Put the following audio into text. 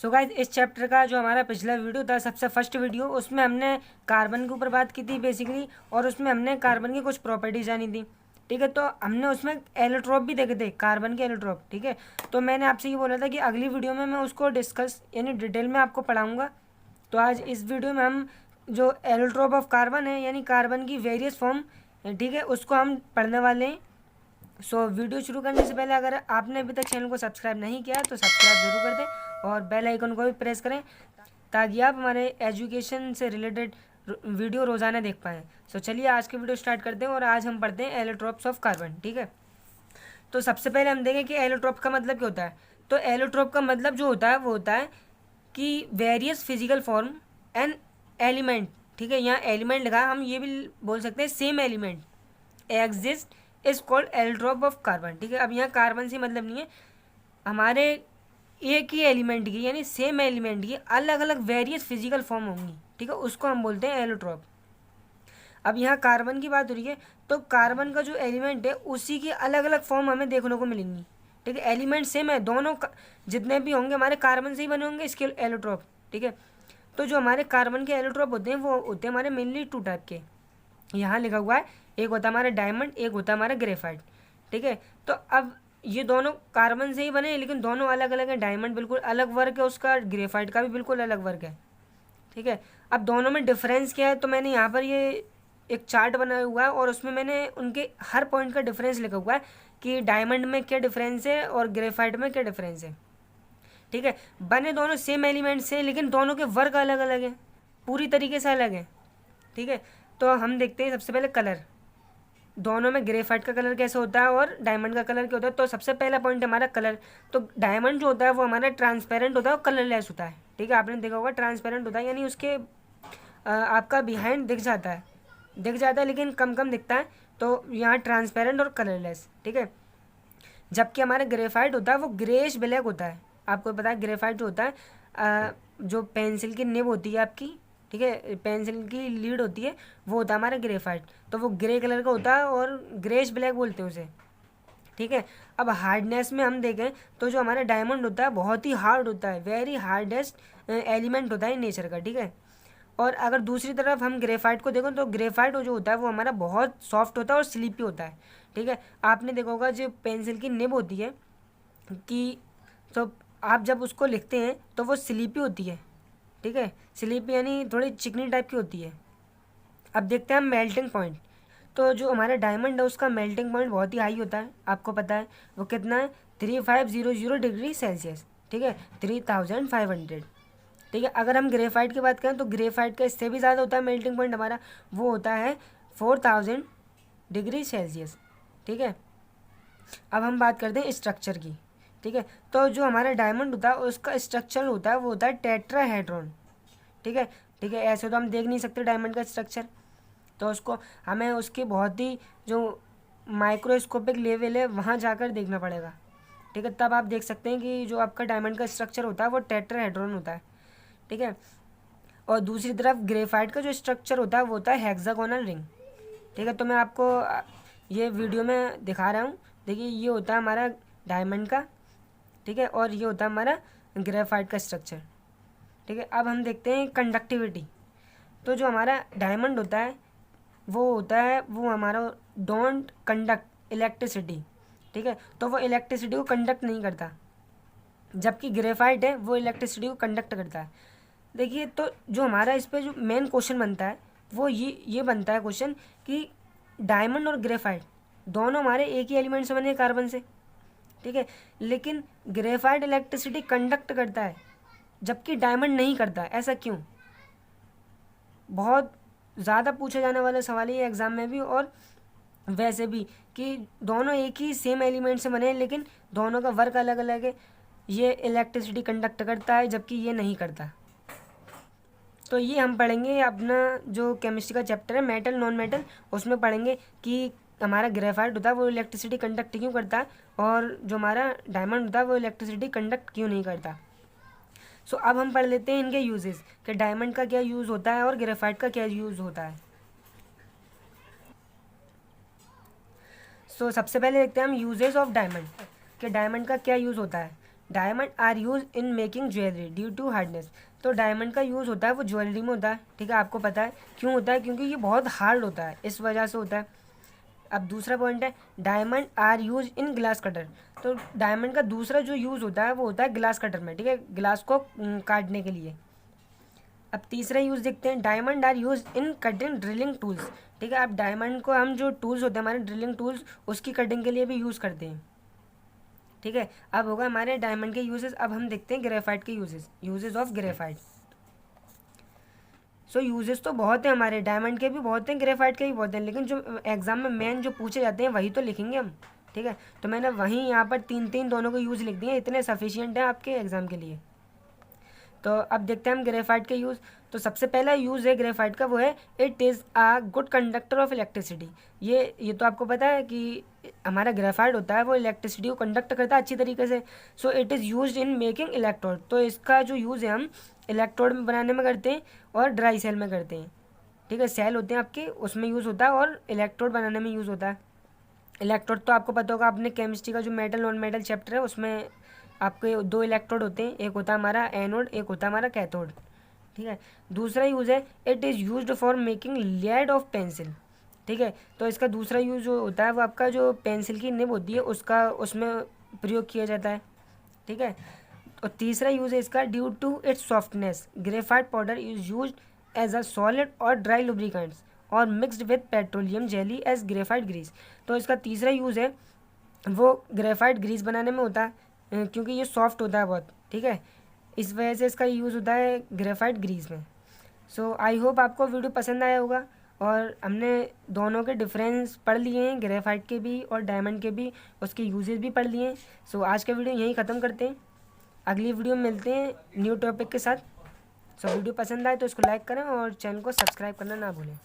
So guys, इस chapter का जो हमारा पिछला वीडियो था, सबसे फर्स्ट वीडियो, उसमें हमने कार्बन के ऊपर बात की थी बेसिकली, और उसमें हमने कार्बन की कुछ प्रॉपर्टीज जानी थी। ठीक है, तो हमने उसमें एलोट्रोप भी देखे थे, कार्बन के एलोट्रोप। ठीक है, तो मैंने आपसे ये बोला था कि अगली वीडियो में मैं उसको डिस्कस यानी डिटेल में आपको पढ़ाऊँगा। तो आज इस वीडियो में हम जो एलोट्रोप ऑफ कार्बन है, यानी कार्बन की वेरियस फॉर्म, ठीक है, उसको हम पढ़ने वाले हैं। सो वीडियो शुरू करने से पहले अगर आपने अभी तक चैनल को सब्सक्राइब नहीं किया तो सब्सक्राइब ज़रूर कर दें और बेल आइकन को भी प्रेस करें ताकि आप हमारे एजुकेशन से रिलेटेड वीडियो रोज़ाना देख पाएँ। सो चलिए आज की वीडियो स्टार्ट करते हैं और आज हम पढ़ते हैं एलोट्रोप्स ऑफ कार्बन। ठीक है, तो सबसे पहले हम देखें कि एलोट्रोप का मतलब क्या होता है। तो एलोट्रोप का मतलब जो होता है वो होता है कि various physical form and element. ठीक है, यहाँ एलिमेंट लिखा है, हम ये भी बोल सकते हैं same element exist is called allotrope of carbon. ठीक है, अब यहाँ कार्बन से मतलब नहीं है, हमारे एक ही एलिमेंट की यानी सेम एलिमेंट की अलग अलग वेरियस फिजिकल फॉर्म होंगी। ठीक है, उसको हम बोलते हैं एलोट्रोप। अब यहाँ कार्बन की बात हो रही है, तो कार्बन का जो एलिमेंट है उसी की अलग अलग फॉर्म हमें देखने को मिलेंगी। ठीक है, एलिमेंट सेम है, दोनों जितने भी होंगे हमारे कार्बन से ही बने होंगे इसके एलोट्रोप। ठीक है, तो जो हमारे कार्बन के एलोट्रोप होते हैं वो होते हैं हमारे मेनली टू टाइप के। यहाँ लिखा हुआ है, एक होता है हमारा डायमंड, एक होता है हमारा ग्रेफाइट। ठीक है, तो अब ये दोनों कार्बन से ही बने हैं लेकिन दोनों अलग अलग हैं। डायमंड बिल्कुल अलग वर्ग है उसका, ग्रेफाइट का भी बिल्कुल अलग वर्ग है। ठीक है, अब दोनों में डिफरेंस क्या है, तो मैंने यहाँ पर ये एक चार्ट बनाया हुआ है और उसमें मैंने उनके हर पॉइंट का डिफरेंस लिखा हुआ है कि डायमंड में क्या डिफरेंस है और ग्रेफाइट में क्या डिफरेंस है। ठीक है, बने दोनों सेम एलिमेंट से लेकिन दोनों के वर्ग अलग अलग हैं, पूरी तरीके से अलग हैं। ठीक है, तो हम देखते हैं सबसे पहले कलर, दोनों में ग्रेफाइट का कलर कैसे होता है और डायमंड का कलर क्या होता है। तो सबसे पहला पॉइंट है हमारा कलर। तो डायमंड जो होता है वो हमारा ट्रांसपेरेंट होता है और कलरलेस होता है। ठीक है, आपने देखा होगा ट्रांसपेरेंट होता है यानी उसके आपका बिहाइंड दिख जाता है लेकिन कम कम दिखता है। तो यहाँ ट्रांसपेरेंट और कलरलेस। ठीक है, जबकि हमारा ग्रेफाइट होता है वो ग्रेश ब्लैक होता है। आपको पता है ग्रेफाइट जो होता है जो पेंसिल की निब होती है आपकी, ठीक है, पेंसिल की लीड होती है, वो होता है हमारा ग्रेफाइट। तो वो ग्रे कलर का होता है और ग्रेश ब्लैक बोलते हैं उसे। ठीक है, अब हार्डनेस में हम देखें तो जो हमारा डायमंड होता है बहुत ही हार्ड होता है, वेरी हार्डेस्ट एलिमेंट होता है नेचर का। ठीक है, और अगर दूसरी तरफ हम ग्रेफाइट को देखें तो ग्रेफाइट जो होता है वो हमारा बहुत सॉफ्ट होता है और स्लीपी होता है। ठीक है, आपने देखा होगा जो पेंसिल की निब होती है कि तो आप जब उसको लिखते हैं तो वो स्लीपी होती है। ठीक है, स्लीपी यानी थोड़ी चिकनी टाइप की होती है। अब देखते हैं हम मेल्टिंग पॉइंट। तो जो हमारा डायमंड है उसका मेल्टिंग पॉइंट बहुत ही हाई होता है, आपको पता है वो कितना है, 3500 डिग्री सेल्सियस। ठीक है, 3500। ठीक है, अगर हम ग्रेफाइट की बात करें तो ग्रेफाइट का इससे भी ज़्यादा होता है मेल्टिंग पॉइंट हमारा, वो होता है 4000 डिग्री सेल्सियस। ठीक है, अब हम बात करते हैं स्ट्रक्चर की। ठीक है, तो जो हमारा डायमंड होता है उसका स्ट्रक्चर होता है वो होता है टेट्राहेड्रॉन। ठीक है, ठीक है, ऐसे तो हम देख नहीं सकते डायमंड का स्ट्रक्चर, तो उसको हमें उसकी बहुत ही जो माइक्रोस्कोपिक लेवल है वहाँ जाकर देखना पड़ेगा। ठीक है, तब आप देख सकते हैं कि जो आपका डायमंड का स्ट्रक्चर होता है वो टेट्राहेड्रॉन होता है। ठीक है, और दूसरी तरफ ग्रेफाइट का जो स्ट्रक्चर होता है वो होता है हेक्सागोनल रिंग। ठीक है, तो मैं आपको ये वीडियो में दिखा रहा हूँ। देखिए, ये होता है हमारा डायमंड का, ठीक है, और ये होता है हमारा ग्रेफाइट का स्ट्रक्चर। ठीक है, अब हम देखते हैं कंडक्टिविटी। तो जो हमारा डायमंड होता है वो हमारा डोंट कंडक्ट इलेक्ट्रिसिटी। ठीक है, तो वो इलेक्ट्रिसिटी को कंडक्ट नहीं करता, जबकि ग्रेफाइट है वो इलेक्ट्रिसिटी को कंडक्ट करता है। देखिए, तो जो हमारा इस पर जो मेन क्वेश्चन बनता है वो ये बनता है क्वेश्चन कि डायमंड और ग्रेफाइट दोनों हमारे एक ही एलिमेंट से बने हैं, कार्बन से। ठीक है, लेकिन ग्रेफाइट इलेक्ट्रिसिटी कंडक्ट करता है जबकि डायमंड नहीं करता, ऐसा क्यों? बहुत ज़्यादा पूछा जाने वाला सवाल है ये एग्ज़ाम में भी और वैसे भी, कि दोनों एक ही सेम एलिमेंट से बने हैं लेकिन दोनों का वर्क अलग अलग है। ये इलेक्ट्रिसिटी कंडक्ट करता है जबकि ये नहीं करता। तो ये हम पढ़ेंगे अपना जो केमिस्ट्री का चैप्टर है मेटल नॉन मेटल, उसमें पढ़ेंगे कि हमारा ग्रेफाइट होता है वो इलेक्ट्रिसिटी कंडक्ट क्यों करता है और जो हमारा डायमंड होता है वो इलेक्ट्रिसिटी कंडक्ट क्यों नहीं करता। सो अब हम पढ़ लेते हैं इनके यूजेस कि डायमंड का क्या यूज़ होता है और ग्रेफाइट का क्या यूज़ होता है। सो सबसे पहले देखते हैं हम यूजेस ऑफ डायमंड कि डायमंड का क्या यूज़ होता है। Diamond are use in making jewellery due to hardness. तो डायमंड का यूज़ होता है वो ज्वेलरी में होता है, ठीक है, आपको पता है क्यों होता है, क्योंकि ये बहुत हार्ड होता है, इस वजह से होता है। अब दूसरा पॉइंट है diamond are use in glass cutter. तो डायमंड का दूसरा जो यूज़ होता है वो होता है ग्लास कटर में, ठीक है, ग्लास को काटने के लिए। अब तीसरा यूज़ देखते हैं, diamond are use in cutting drilling tools. ठीक है, अब डायमंड को हम जो टूल्स होते हैं हमारे ड्रिलिंग टूल्स, उसकी कटिंग के लिए भी यूज़ करते हैं, ठीक है। अब होगा हमारे डायमंड के यूजेस। अब हम देखते हैं ग्रेफाइट के uses of graphite. So uses तो बहुत हैं हमारे, डायमंड के भी बहुत हैं, ग्रेफाइट के भी बहुत हैं, लेकिन जो एग्जाम में मेन जो पूछे जाते हैं वही तो लिखेंगे हम, ठीक है। तो मैंने वहीं यहाँ पर तीन तीन दोनों को यूज़ लिख दिए, इतने सफिशियंट हैं आपके एग्ज़ाम के लिए। तो अब देखते हैं हम ग्रेफाइट के यूज़। तो सबसे पहला यूज़ है ग्रेफाइट का, वो है it is a good conductor of electricity. ये तो आपको पता है कि हमारा ग्रेफाइट होता है वो इलेक्ट्रिसिटी को कंडक्ट करता है अच्छी तरीके से। So it is used in making electrode. तो इसका जो यूज़ है हम इलेक्ट्रोड में बनाने में करते हैं और ड्राई सेल में करते हैं, ठीक है। सेल होते हैं आपके, उसमें यूज़ होता है और इलेक्ट्रोड बनाने में यूज़ होता है। इलेक्ट्रोड तो आपको पता होगा, आपने केमिस्ट्री का जो मेटल नॉन मेटल चैप्टर है उसमें आपके दो इलेक्ट्रोड होते हैं, एक होता है हमारा एनोड, एक होता है हमारा कैथोड, ठीक है। दूसरा यूज़ है it is used for making laid off pencil, ठीक है। तो इसका दूसरा यूज़ जो होता है वो आपका जो पेंसिल की निब होती है उसका, उसमें प्रयोग किया जाता है, ठीक है। और तीसरा यूज़ है इसका due to its softness graphite powder is use as a solid और ड्राई लुब्रिकेंट्स और mixed with petroleum jelly as graphite grease. तो इसका तीसरा यूज़ है वो ग्रेफाइट ग्रीस बनाने में होता है, क्योंकि ये सॉफ्ट होता है बहुत, ठीक है, इस वजह से इसका यूज़ होता है ग्रेफाइट ग्रीस में। सो आई होप आपको वीडियो पसंद आया होगा और हमने दोनों के डिफरेंस पढ़ लिए हैं, ग्रेफाइट के भी और डायमंड के भी, उसके यूजेस भी पढ़ लिए हैं। सो आज का वीडियो यहीं ख़त्म करते हैं, अगली वीडियो में मिलते हैं न्यू टॉपिक के साथ। सो वीडियो पसंद आए तो इसको लाइक करें और चैनल को सब्सक्राइब करना ना भूलें।